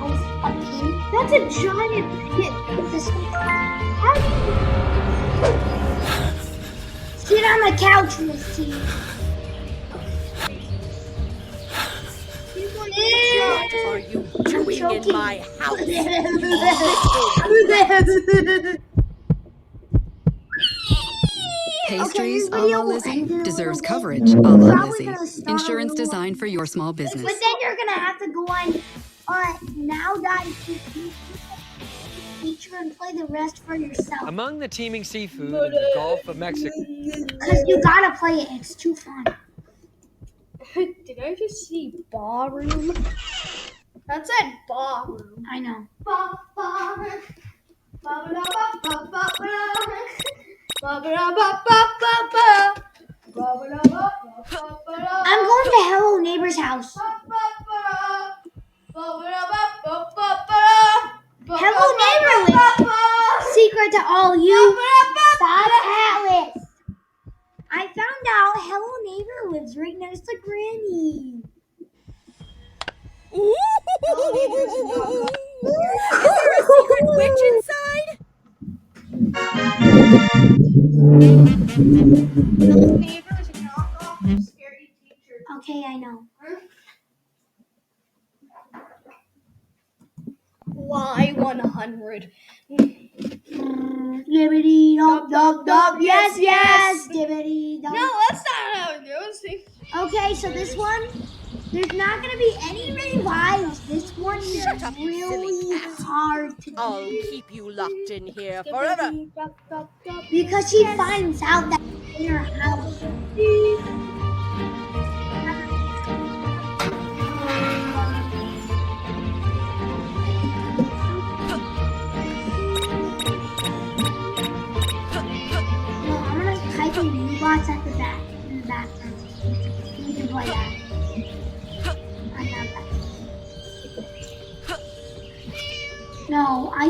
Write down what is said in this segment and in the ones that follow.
house up here. That's a giant pit. How do you sit on the couch, Miss T? What are you doing in my house? Pastries a la Lizzie deserves coverage a la Lizzie. Insurance designed for your small business. But then you're gonna have to go on now.tv feature and play the rest for yourself. Among the teeming seafood of the Gulf of Mexico. Because you gotta play it. It's too fun. Did I just see ballroom? That said ballroom. I know. I'm going to Hello Neighbor's house. Hello Neighbor lives. Secret to all you. Stop, Atlas. I found out Hello Neighbor lives right next to Granny. Is there a secret witch inside? Hello Neighbor is a knockoff of Scary Teacher. Okay, I know. Y100. Dibbity dop dop dop. Yes, yes. Dibbity dop. No, that's not how it goes. Okay, so this one, there's not going to be any revives. This one is Shut up, really hard to I'll do. keep you locked in here forever. Because she finds out that in her house. No, I'm going to type in LankyBox at the back, in the background. You can play that. I have that. No, I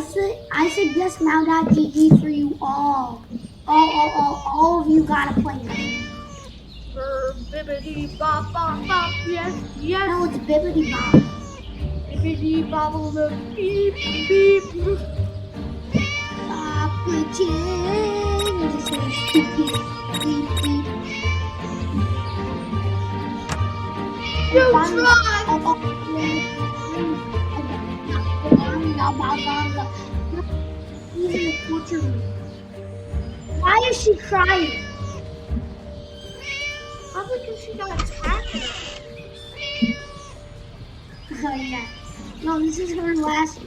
suggest now.gg for you all. All of you gotta play it. Bibbidi bop bop bop. Yes, yes. No, it's Bibbidi Bob. Bibbidi bobble the beep beep. Stop glitching. This is beep beep beep beep. You try. He's in the torture room. Why is she crying? Probably because she got attacked. Oh yeah. No, this is her last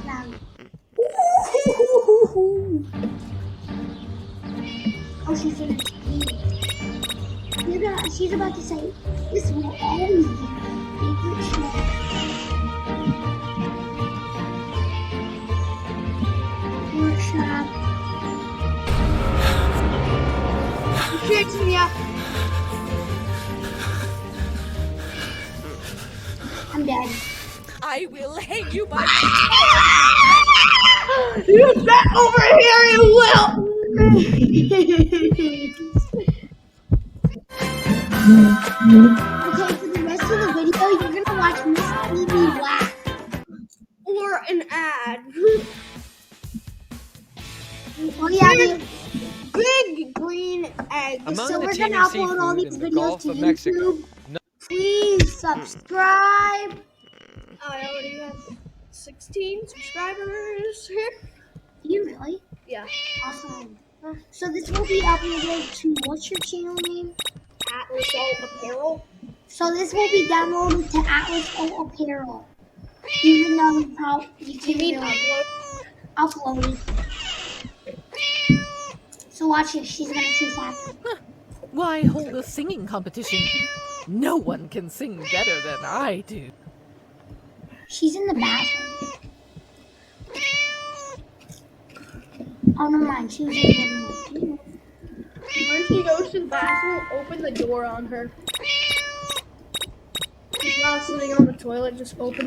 round. Oh, she's gonna scream. She's about to say, this will always be my favorite show. Workshop. Kicks me up. I'm dead. I will hang you by You bet over here you will. Okay, for the rest of the video, you're gonna watch Miss TV laugh. Or an ad. Oh yeah, Big green egg. Among so the we're teeming gonna upload all seafood these of the videos Gulf to of Mexico. YouTube. Please subscribe. I already have 16 subscribers. Do you really? Yeah. Awesome. So this will be uploaded to, what's your channel name? Atlas Alt Apparel. So this will be downloaded to Atlas O Apparel. Even though you can't mean really upload it. So watch it, she's gonna choose that. Why hold a singing competition? No one can sing better than I do. She's in the bathroom. Oh, never mind. She was in the room. When she goes to the bathroom, open the door on her. She's not sitting on the toilet, just open